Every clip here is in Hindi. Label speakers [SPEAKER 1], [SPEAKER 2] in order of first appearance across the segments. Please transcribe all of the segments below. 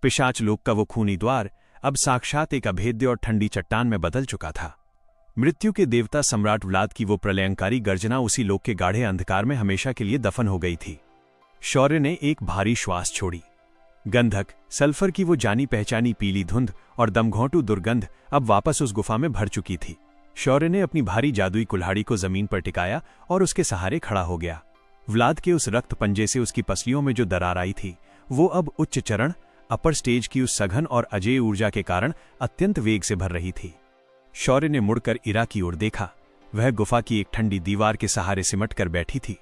[SPEAKER 1] पिशाच लोक का वो खूनी द्वार अब साक्षात एक अभेद्य और ठंडी चट्टान में बदल चुका था। मृत्यु के देवता सम्राट व्लाद की वो प्रलयंकारी गर्जना उसी लोक के गाढ़े अंधकार में हमेशा के लिए दफन हो गई थी। शौर्य ने एक भारी श्वास छोड़ी। गंधक, सल्फर की वो जानी पहचानी पीली धुंध और दमघोंटू दुर्गंध अब वापस उस गुफा में भर चुकी थी। शौर्य ने अपनी भारी जादुई कुल्हाड़ी को जमीन पर टिकाया और उसके सहारे खड़ा हो गया। व्लाद के उस रक्त पंजे से उसकी पसलियों में जो दरार आई थी, वो अब उच्च चरण अपर स्टेज की उस सघन और अजेय ऊर्जा के कारण अत्यंत वेग से भर रही थी। शौर्य ने मुड़कर इरा की ओर देखा। वह गुफा की एक ठंडी दीवार के सहारे सिमट कर बैठी थी।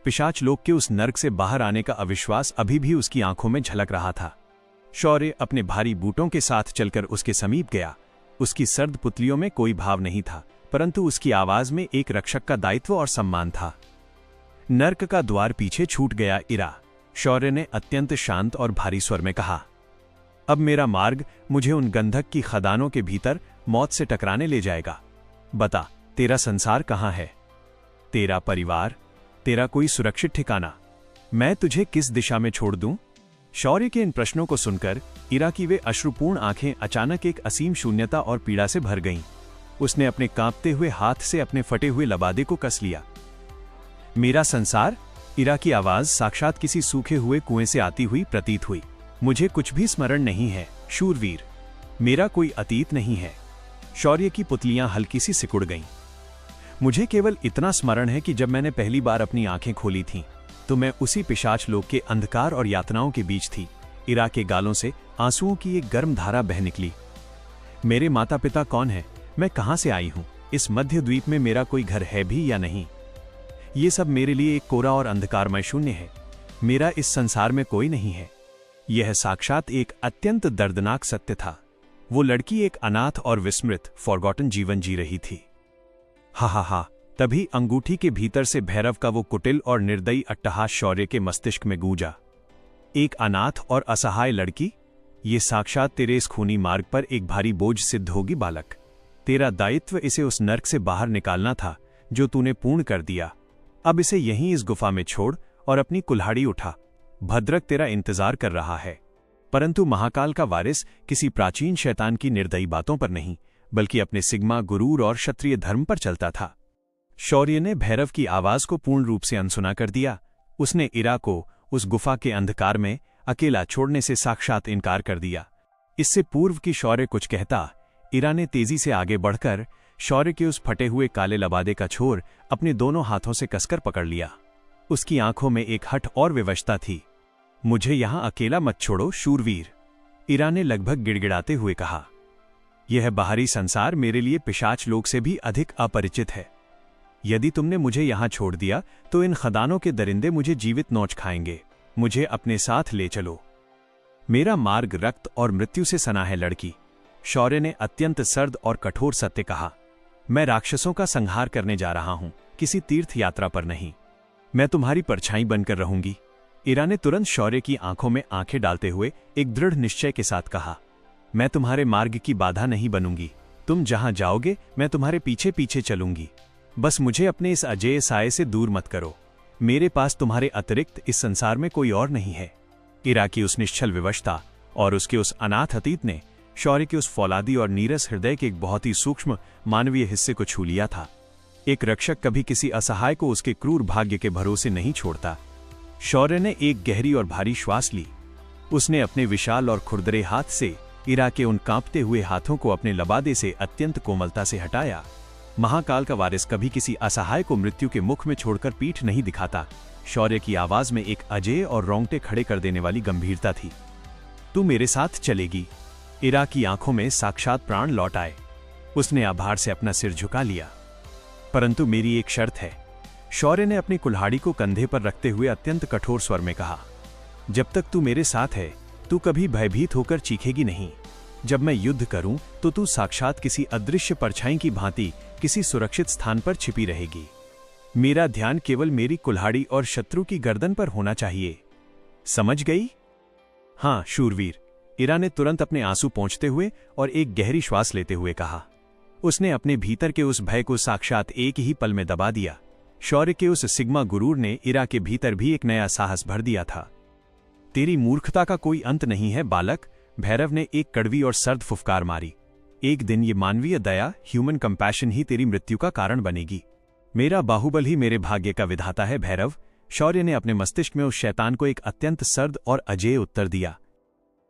[SPEAKER 1] पिशाच लोक के उस नर्क से बाहर आने का अविश्वास अभी भी उसकी आंखों में झलक रहा था। शौर्य अपने भारी बूटों के साथ चलकर उसके समीप गया। उसकी सर्द पुतलियों में कोई भाव नहीं था, परंतु उसकी आवाज में एक रक्षक का दायित्व और सम्मान था। नर्क का द्वार पीछे छूट गया इरा। शौर्य ने अत्यंत शांत और भारी स्वर में कहा, अब मेरा मार्ग मुझे उन गंधक की खदानों के भीतर मौत से टकराने ले जाएगा। बता, तेरा संसार कहाँ है? तेरा परिवार, तेरा कोई सुरक्षित ठिकाना? मैं तुझे किस दिशा में छोड़ दूं? शौर्य के इन प्रश्नों को सुनकर इरा की वे अश्रुपूर्ण आंखें अचानक एक असीम शून्यता और पीड़ा से भर गईं। उसने अपने कांपते हुए हाथ से अपने फटे हुए लबादे को कस लिया। मेरा संसार? इरा की आवाज साक्षात किसी सूखे हुए कुएं से आती हुई प्रतीत हुई। मुझे कुछ भी स्मरण नहीं है शूरवीर, मेरा कोई अतीत नहीं है। शौर्य की पुतलियां हल्की सी सिकुड़ गईं। मुझे केवल इतना स्मरण है कि जब मैंने पहली बार अपनी आंखें खोली थीं, तो मैं उसी पिशाच लोक के अंधकार और यातनाओं के बीच थी। इरा के गालों से आंसुओं की एक गर्म धारा बह निकली। मेरे माता पिता कौन है? मैं कहां से आई हूं? इस मध्य द्वीप में मेरा कोई घर है भी या नहीं? ये सब मेरे लिए एक कोरा और अंधकारमय शून्य है। मेरा इस संसार में कोई नहीं है। यह साक्षात एक अत्यंत दर्दनाक सत्य था। वो लड़की एक अनाथ और विस्मृत फॉरगॉटन जीवन जी रही थी। हा हा हा, तभी अंगूठी के भीतर से भैरव का वो कुटिल और निर्दयी अट्टहास शौर्य के मस्तिष्क में गूंजा। एक अनाथ और असहाय लड़की? ये साक्षात तेरे इस खूनी मार्ग पर एक भारी बोझ सिद्ध होगी बालक। तेरा दायित्व इसे उस नर्क से बाहर निकालना था जो तूने पूर्ण कर दिया। अब इसे यहीं इस गुफा में छोड़ और अपनी कुल्हाड़ी उठा। भद्रक तेरा इंतजार कर रहा है। परंतु महाकाल का वारिस किसी प्राचीन शैतान की निर्दयी बातों पर नहीं, बल्कि अपने सिग्मा गुरूर और क्षत्रिय धर्म पर चलता था। शौर्य ने भैरव की आवाज को पूर्ण रूप से अनसुना कर दिया। उसने इरा को उस गुफा के अंधकार में अकेला छोड़ने से साक्षात इनकार कर दिया। इससे पूर्व कि शौर्य कुछ कहता, इरा ने तेजी से आगे बढ़कर शौर्य के उस फटे हुए काले लबादे का छोर अपने दोनों हाथों से कसकर पकड़ लिया। उसकी आंखों में एक हठ और विवशता थी। मुझे यहां अकेला मत छोड़ो शूरवीर, इरा ने लगभग गिड़गिड़ाते हुए कहा। यह बाहरी संसार मेरे लिए पिशाच लोक से भी अधिक अपरिचित है। यदि तुमने मुझे यहां छोड़ दिया तो इन खदानों के दरिंदे मुझे जीवित नोच खाएंगे। मुझे अपने साथ ले चलो। मेरा मार्ग रक्त और मृत्यु से सना है लड़की, शौर्य ने अत्यंत सर्द और कठोर सत्य कहा। मैं राक्षसों का संहार करने जा रहा हूं, किसी तीर्थ यात्रा पर नहीं। मैं तुम्हारी परछाई बनकर रहूंगी। इरा ने तुरंत शौर्य की आंखों में आंखें डालते हुए एक दृढ़ निश्चय के साथ कहा, मैं तुम्हारे मार्ग की बाधा नहीं बनूंगी। तुम जहां जाओगे मैं तुम्हारे पीछे पीछे चलूंगी। बस मुझे अपने इस अजेय साये से दूर मत करो। मेरे पास तुम्हारे अतिरिक्त इस संसार में कोई और नहीं है। इरा की उस निश्चल विवशता और उसके उस अनाथ अतीत ने शौर्य के उस फौलादी और नीरस हृदय के एक बहुत ही सूक्ष्म मानवीय हिस्से को छू लिया था। एक रक्षक कभी किसी असहाय को उसके क्रूर भाग्य के भरोसे नहीं छोड़ता। शौर्य ने एक गहरी और भारी श्वास ली। उसने अपने विशाल और खुरदरे हाथ से इरा के उन कांपते हुए हाथों को अपने लबादे से अत्यंत कोमलता से हटाया। महाकाल का वारिस कभी किसी असहाय को मृत्यु के मुख में छोड़कर पीठ नहीं दिखाता। शौर्य की आवाज में एक अजेय और रोंगटे खड़े कर देने वाली गंभीरता थी। तू मेरे साथ चलेगी? इरा की आंखों में साक्षात प्राण लौट आए। उसने आभार से अपना सिर झुका लिया। परंतु मेरी एक शर्त है, शौर्य ने अपनी कुल्हाड़ी को कंधे पर रखते हुए अत्यंत कठोर स्वर में कहा। जब तक तू मेरे साथ है, तू कभी भयभीत होकर चीखेगी नहीं। जब मैं युद्ध करूं तो तू साक्षात किसी अदृश्य परछाई की भांति किसी सुरक्षित स्थान पर छिपी रहेगी। मेरा ध्यान केवल मेरी कुल्हाड़ी और शत्रु की गर्दन पर होना चाहिए। समझ गई? हां शूरवीर, इरा ने तुरंत अपने आंसू पोंछते हुए और एक गहरी श्वास लेते हुए कहा। उसने अपने भीतर के उस भय को साक्षात एक ही पल में दबा दिया। शौर्य के उस सिग्मा गुरूर ने इरा के भीतर भी एक नया साहस भर दिया था। तेरी मूर्खता का कोई अंत नहीं है बालक। भैरव ने एक कड़वी और सर्द फुफकार मारी। एक दिन ये मानवीय दया, ह्यूमन कंपैशन ही तेरी मृत्यु का कारण बनेगी। मेरा बाहुबल ही मेरे भाग्य का विधाता है भैरव। शौर्य ने अपने मस्तिष्क में उस शैतान को एक अत्यंत सर्द और अजेय उत्तर दिया।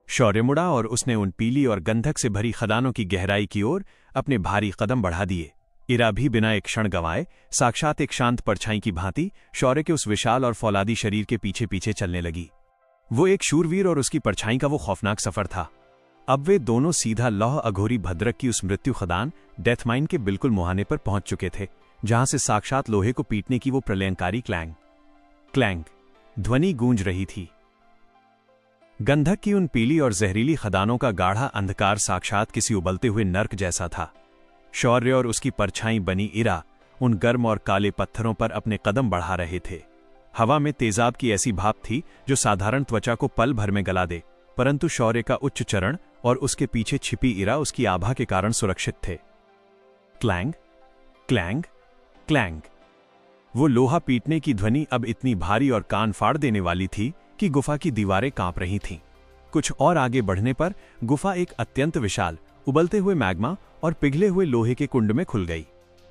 [SPEAKER 1] शौर्य मुड़ा और उसने उन पीली और गंधक से भरी खदानों की गहराई की ओर अपने भारी कदम बढ़ा दिए। इरा भी बिना एक क्षण गंवाए साक्षात एक शांत परछाई की भांति शौर्य के उस विशाल और फौलादी शरीर के पीछे पीछे चलने लगी। वो एक शूरवीर और उसकी परछाई का वो खौफनाक सफर था। अब वे दोनों सीधा लौह अघोरी भद्रक की उस मृत्यु खदान डेथ माइन के बिल्कुल मुहाने पर पहुंच चुके थे, जहां से साक्षात लोहे को पीटने की वो प्रलयंकारी क्लैंग क्लैंग ध्वनि गूंज रही थी। गंधक की उन पीली और जहरीली खदानों का गाढ़ा अंधकार साक्षात किसी उबलते हुए नर्क जैसा था। शौर्य और उसकी परछाई बनी इरा उन गर्म और काले पत्थरों पर अपने कदम बढ़ा रहे थे। हवा में तेजाब की ऐसी भाप थी जो साधारण त्वचा को पल भर में गला दे, परंतु शौर्य का उच्च चरण और उसके पीछे छिपी इरा उसकी आभा के कारण सुरक्षित थे। Clang clang clang. वो लोहा पीटने की ध्वनि अब इतनी भारी और कान फाड़ देने वाली थी कि गुफा की दीवारें कांप रही थीं। कुछ और आगे बढ़ने पर गुफा एक अत्यंत विशाल, उबलते हुए मैग्मा और पिघले हुए लोहे के कुंड में खुल गई,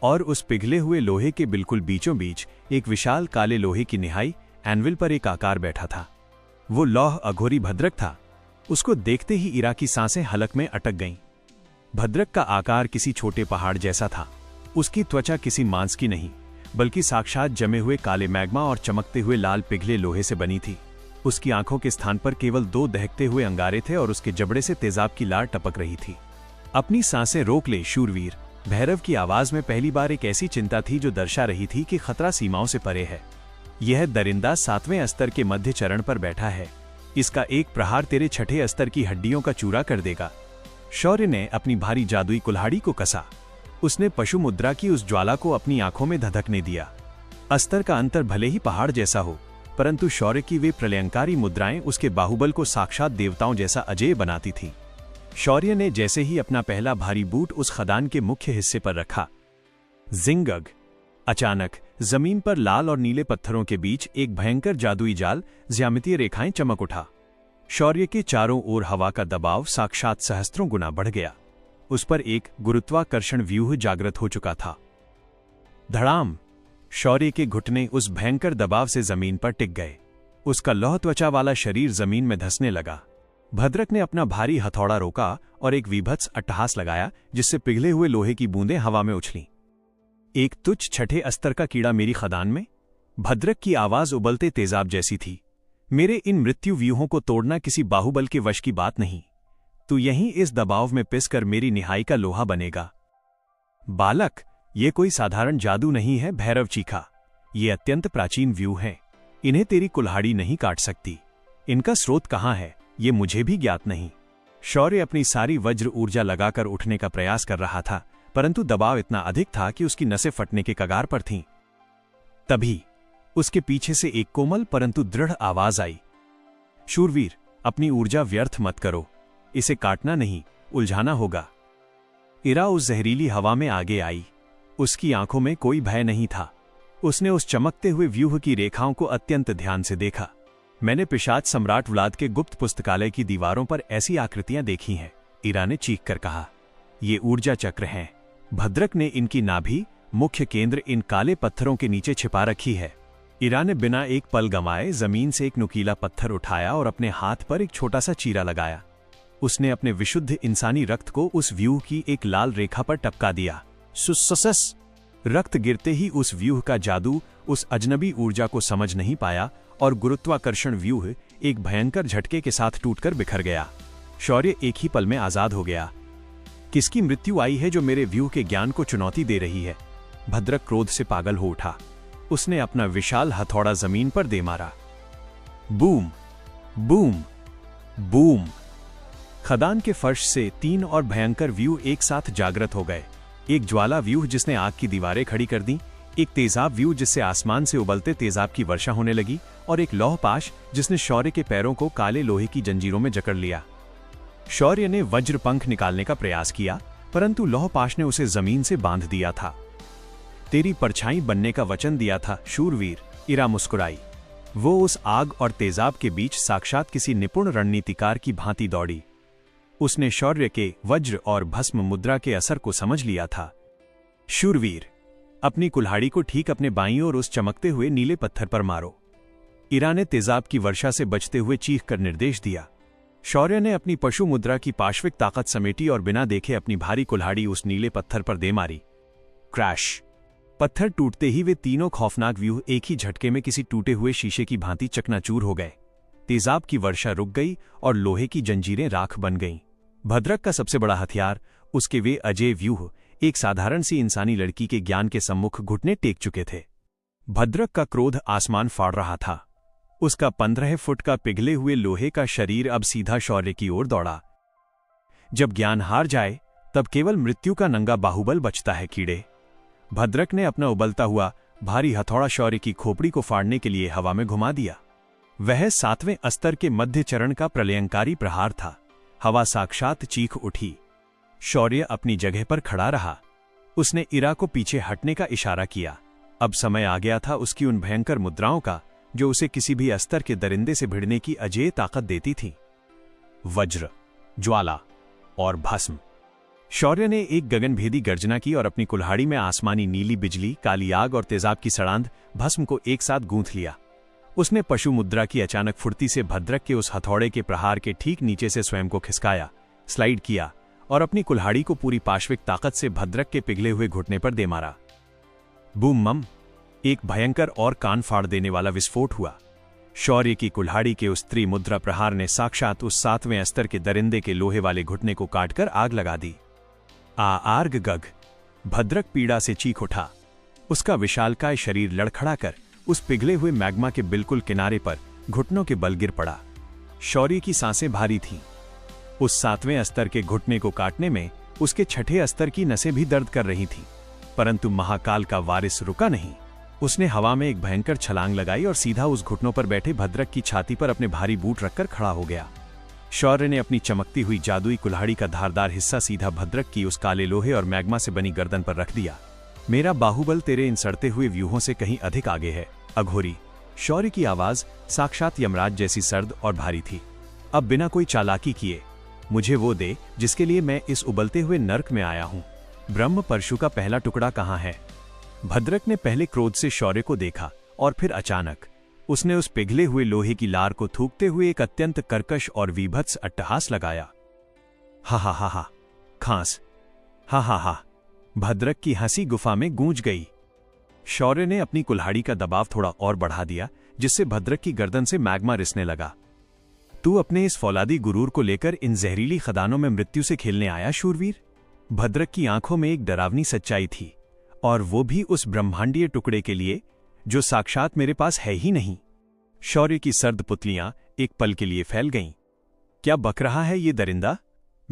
[SPEAKER 1] और उस पिघले हुए लोहे के बिल्कुल बीचों बीच एक विशाल काले लोहे की निहाई एनविल पर एक आकार बैठा था। वो लौह अघोरी भद्रक था। उसको देखते ही इरा की सांसें हलक में अटक गईं। भद्रक का आकार किसी छोटे पहाड़ जैसा था। उसकी त्वचा किसी मांस की नहीं, बल्कि साक्षात जमे हुए काले मैग्मा और चमकते हुए लाल पिघले लोहे से बनी थी। उसकी आंखों के स्थान पर केवल 2 दहकते हुए अंगारे थे और उसके जबड़े से तेजाब की लार टपक रही थी। अपनी सांसें रोक ले शूरवीर। भैरव की आवाज में पहली बार एक ऐसी चिंता थी जो दर्शा रही थी कि खतरा सीमाओं से परे है। यह दरिंदा 7वें स्तर के मध्य चरण पर बैठा है। इसका एक प्रहार तेरे 6ठे स्तर की हड्डियों का चूरा कर देगा। शौर्य ने अपनी भारी जादुई कुल्हाड़ी को कसा। उसने पशु मुद्रा की उस ज्वाला को अपनी आंखों में धधकने दिया। अस्तर का अंतर भले ही पहाड़ जैसा हो, परंतु शौर्य की वे प्रलयंकारी मुद्राएं उसके बाहुबल को साक्षात देवताओं जैसा अजेय बनाती थीं। शौर्य ने जैसे ही अपना पहला भारी बूट उस खदान के मुख्य हिस्से पर रखा, जिंगग! अचानक जमीन पर लाल और नीले पत्थरों के बीच एक भयंकर जादुई जाल, ज्यामितीय रेखाएं चमक उठा। शौर्य के चारों ओर हवा का दबाव साक्षात सहस्त्रों गुना बढ़ गया। उस पर एक गुरुत्वाकर्षण व्यूह जागृत हो चुका था। धड़ाम! शौर्य के घुटने उस भयंकर दबाव से जमीन पर टिक गए। उसका लौह त्वचा वाला शरीर जमीन में धंसने लगा। भद्रक ने अपना भारी हथौड़ा रोका और एक विभत्स अट्टहास लगाया, जिससे पिघले हुए लोहे की बूंदें हवा में उछलीं। एक तुच्छ 6ठे स्तर का कीड़ा मेरी खदान में? भद्रक की आवाज उबलते तेजाब जैसी थी। मेरे इन मृत्यु व्यूहों को तोड़ना किसी बाहुबल के वश की बात नहीं। तू यहीं इस दबाव में पिसकर मेरी निहाई का लोहा बनेगा। बालक, ये कोई साधारण जादू नहीं है, भैरव चीखा। ये अत्यंत प्राचीन व्यू हैं। इन्हें तेरी कुल्हाड़ी नहीं काट सकती। इनका स्रोत कहाँ है, ये मुझे भी ज्ञात नहीं। शौर्य अपनी सारी वज्र ऊर्जा लगाकर उठने का प्रयास कर रहा था, परंतु दबाव इतना अधिक था कि उसकी नसें फटने के कगार पर थीं। तभी उसके पीछे से एक कोमल परंतु दृढ़ आवाज आई, शूरवीर, अपनी ऊर्जा व्यर्थ मत करो। इसे काटना नहीं, उलझाना होगा। इरा उस जहरीली हवा में आगे आई। उसकी आंखों में कोई भय नहीं था। उसने उस चमकते हुए व्यूह की रेखाओं को अत्यंत ध्यान से देखा। मैंने पिशाच सम्राट व्लाद के गुप्त पुस्तकालय की दीवारों पर ऐसी आकृतियां देखी हैं, इरा ने चीख कर कहा। ये ऊर्जा चक्र हैं। भद्रक ने इनकी नाभि, मुख्य केंद्र इन काले पत्थरों के नीचे छिपा रखी है। इरा ने बिना एक पल गंवाए जमीन से एक नुकीला पत्थर उठाया और अपने हाथ पर एक छोटा सा चीरा लगाया। उसने अपने विशुद्ध इंसानी रक्त को उस व्यूह की एक लाल रेखा पर टपका दिया। सुसस! रक्त गिरते ही उस व्यूह का जादू उस अजनबी ऊर्जा को समझ नहीं पाया और गुरुत्वाकर्षण व्यूह एक भयंकर झटके के साथ टूटकर बिखर गया। शौर्य एक ही पल में आजाद हो गया। किसकी मृत्यु आई है जो मेरे व्यूह के ज्ञान को चुनौती दे रही है? भद्रक क्रोध से पागल हो उठा। उसने अपना विशाल हथौड़ा जमीन पर दे मारा। Boom, boom, boom! खदान के फर्श से 3 और भयंकर व्यूह एक साथ जागृत हो गए। एक ज्वाला व्यूह जिसने आग की दीवारें खड़ी कर दी, एक तेजाब व्यूह जिससे आसमान से उबलते तेजाब की वर्षा होने लगी, और एक लौहपाश जिसने शौर्य के पैरों को काले लोहे की जंजीरों में जकड़ लिया। शौर्य ने वज्रपंख निकालने का प्रयास किया, परंतु लौहपाश ने उसे जमीन से बांध दिया था। तेरी परछाई बनने का वचन दिया था शूरवीर, इरा मुस्कुराई। वो उस आग और तेजाब के बीच साक्षात किसी निपुण रणनीतिकार की भांति दौड़ी। उसने शौर्य के वज्र और भस्म मुद्रा के असर को समझ लिया था। शूरवीर, अपनी कुल्हाड़ी को ठीक अपने बाईं ओर उस चमकते हुए नीले पत्थर पर मारो। इरा ने तेजाब की वर्षा से बचते हुए चीख कर निर्देश दिया। शौर्य ने अपनी पशु मुद्रा की पाश्विक ताकत समेटी और बिना देखे अपनी भारी कुल्हाड़ी उस नीले पत्थर पर दे मारी। क्रैश! पत्थर टूटते ही वे तीनों खौफनाक व्यूह एक ही झटके में किसी टूटे हुए शीशे की भांति चकनाचूर हो गए। तेजाब की वर्षा रुक गई और लोहे की जंजीरें राख बन गईं। भद्रक का सबसे बड़ा हथियार, उसके वे अजेय व्यूह, एक साधारण सी इंसानी लड़की के ज्ञान के सम्मुख घुटने टेक चुके थे। भद्रक का क्रोध आसमान फाड़ रहा था। उसका 15 फुट का पिघले हुए लोहे का शरीर अब सीधा शौर्य की ओर दौड़ा। जब ज्ञान हार जाए तब केवल मृत्यु का नंगा बाहुबल बचता है कीड़े। भद्रक ने अपना उबलता हुआ भारी हथौड़ा शौर्य की खोपड़ी को फाड़ने के लिए हवा में घुमा दिया। वह 7वें अस्तर के मध्य चरण का प्रलयंकारी प्रहार था। हवा साक्षात चीख उठी। शौर्य अपनी जगह पर खड़ा रहा। उसने इरा को पीछे हटने का इशारा किया। अब समय आ गया था उसकी उन भयंकर मुद्राओं का जो उसे किसी भी अस्तर के दरिंदे से भिड़ने की अजेय ताकत देती थी। वज्र, ज्वाला और भस्म। शौर्य ने एक गगनभेदी गर्जना की और अपनी कुल्हाड़ी में आसमानी नीली बिजली, काली आग और तेजाब की सड़ांध भस्म को एक साथ गूंथ लिया। उसने पशु मुद्रा की अचानक फुर्ती से भद्रक के उस हथौड़े के प्रहार के ठीक नीचे से स्वयं को खिसकाया, स्लाइड किया और अपनी कुल्हाड़ी को पूरी पाश्विक ताकत से भद्रक के पिघले हुए घुटने पर दे मारा। बूम मम! एक भयंकर और कान फाड़ देने वाला विस्फोट हुआ। शौर्य की कुल्हाड़ी के उस त्रिमुद्रा प्रहार ने साक्षात उस 7वें अस्तर के दरिंदे के लोहे वाले घुटने को काटकर आग लगा दी। आर्ग गग! भद्रक पीड़ा से चीख उठा। उसका विशालकाय शरीर लड़खड़ाकर उस पिघले हुए मैग्मा के बिल्कुल किनारे पर घुटनों के बल गिर पड़ा। शौर्य की सांसें भारी थीं। उस 7वें अस्तर के घुटने को काटने में उसके 6ठे अस्तर की नसें भी दर्द कर रही थीं, परंतु महाकाल का वारिस रुका नहीं। उसने हवा में एक भयंकर छलांग लगाई और सीधा उस घुटनों पर बैठे भद्रक की छाती पर अपने भारी बूट रखकर खड़ा हो गया। शौर्य ने अपनी चमकती हुई जादुई कुल्हाड़ी का धारदार हिस्सा सीधा भद्रक की उस काले लोहे और मैग्मा से बनी गर्दन पर रख दिया। मेरा बाहुबल तेरे इन सड़ते हुए व्यूहों से कहीं अधिक आगे है, अघोरी। शौर्य की आवाज साक्षात यमराज जैसी सर्द और भारी थी। अब बिना कोई चालाकी किए मुझे वो दे जिसके लिए मैं इस उबलते हुए नर्क में आया हूं। ब्रह्म परशु का पहला टुकड़ा कहाँ है? भद्रक ने पहले क्रोध से शौर्य को देखा और फिर अचानक उसने उस पिघले हुए लोहे की लार को थूकते हुए एक अत्यंत कर्कश और वीभत्स अट्टहास लगाया। हा हा हा हा! खांस! हा हा हा! भद्रक की हंसी गुफा में गूंज गई। शौर्य ने अपनी कुल्हाड़ी का दबाव थोड़ा और बढ़ा दिया, जिससे भद्रक की गर्दन से मैग्मा रिसने लगा। तू अपने इस फौलादी गुरूर को लेकर इन जहरीली खदानों में मृत्यु से खेलने आया शूरवीर? भद्रक की आंखों में एक डरावनी सच्चाई थी, और वो भी उस ब्रह्मांडीय टुकड़े के लिए जो साक्षात मेरे पास है ही नहीं। शौर्य की सर्द पुतलियां एक पल के लिए फैल गईं। क्या बक रहा है ये दरिंदा?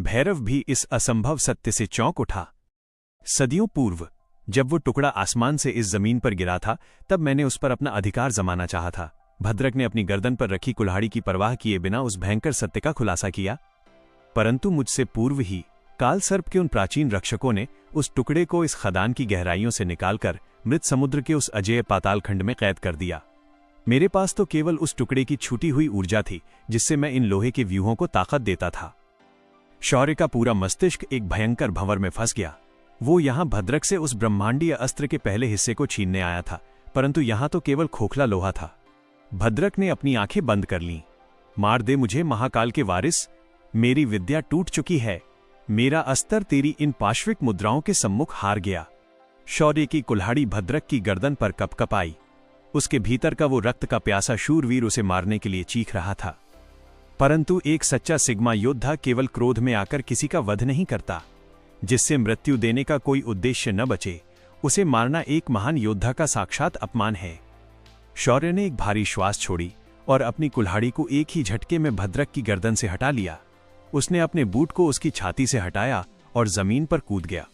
[SPEAKER 1] भैरव भी इस असंभव सत्य से चौंक उठा। सदियों पूर्व जब वो टुकड़ा आसमान से इस जमीन पर गिरा था, तब मैंने उस पर अपना अधिकार जमाना चाहा था। भद्रक ने अपनी गर्दन पर रखी कुल्हाड़ी की परवाह किए बिना उस भयंकर सत्य का खुलासा किया। परंतु मुझसे पूर्व ही काल सर्प के उन प्राचीन रक्षकों ने उस टुकड़े को इस खदान की गहराइयों से निकालकर मृत समुद्र के उस अजेय पाताल खंड में कैद कर दिया। मेरे पास तो केवल उस टुकड़े की छूटी हुई ऊर्जा थी, जिससे मैं इन लोहे के व्यूहों को ताकत देता था। शौर्य का पूरा मस्तिष्क एक भयंकर भंवर में फंस गया। वो यहां भद्रक से उस ब्रह्मांडीय अस्त्र के पहले हिस्से को छीनने आया था, परंतु यहां तो केवल खोखला लोहा था। भद्रक ने अपनी आंखें बंद कर लीं। मार दे मुझे महाकाल के वारिस! मेरी विद्या टूट चुकी है। मेरा अस्त्र तेरी इन पाश्विक मुद्राओं के सम्मुख हार गया। शौर्य की कुल्हाड़ी भद्रक की गर्दन पर कपकपाई। उसके भीतर का वो रक्त का प्यासा शूरवीर उसे मारने के लिए चीख रहा था। परंतु एक सच्चा सिग्मा योद्धा केवल क्रोध में आकर किसी का वध नहीं करता। जिससे मृत्यु देने का कोई उद्देश्य न बचे, उसे मारना एक महान योद्धा का साक्षात अपमान है। शौर्य ने एक भारी श्वास छोड़ी और अपनी कुल्हाड़ी को एक ही झटके में भद्रक की गर्दन से हटा लिया। उसने अपने बूट को उसकी छाती से हटाया और जमीन पर कूद गया।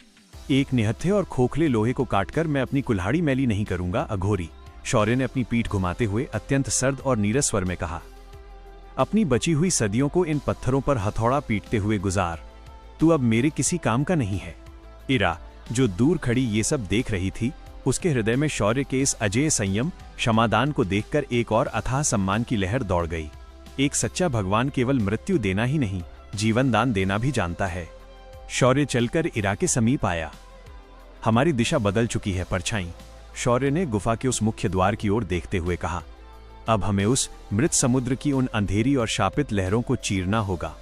[SPEAKER 1] एक निहत्थे और खोखले लोहे को काटकर मैं अपनी कुल्हाड़ी मैली नहीं करूंगा, अघोरी। शौर्य ने अपनी पीठ घुमाते हुए अत्यंत सर्द और नीरस स्वर में कहा। अपनी बची हुई सदियों को इन पत्थरों पर हथौड़ा पीटते हुए गुजार। तू अब मेरे किसी काम का नहीं है। इरा, जो दूर खड़ी ये सब देख रही थी, उसके हृदय में शौर्य के इस अजेय संयम, क्षमादान को देखकर एक और अथाह सम्मान की लहर दौड़ गई। एक सच्चा भगवान केवल मृत्यु देना ही नहीं, जीवन दान देना भी जानता है। शौर्य चलकर इरा के समीप आया। हमारी दिशा बदल चुकी है परछाई, शौर्य ने गुफा के उस मुख्य द्वार की ओर देखते हुए कहा। अब हमें उस मृत समुद्र की उन अंधेरी और शापित लहरों को चीरना होगा।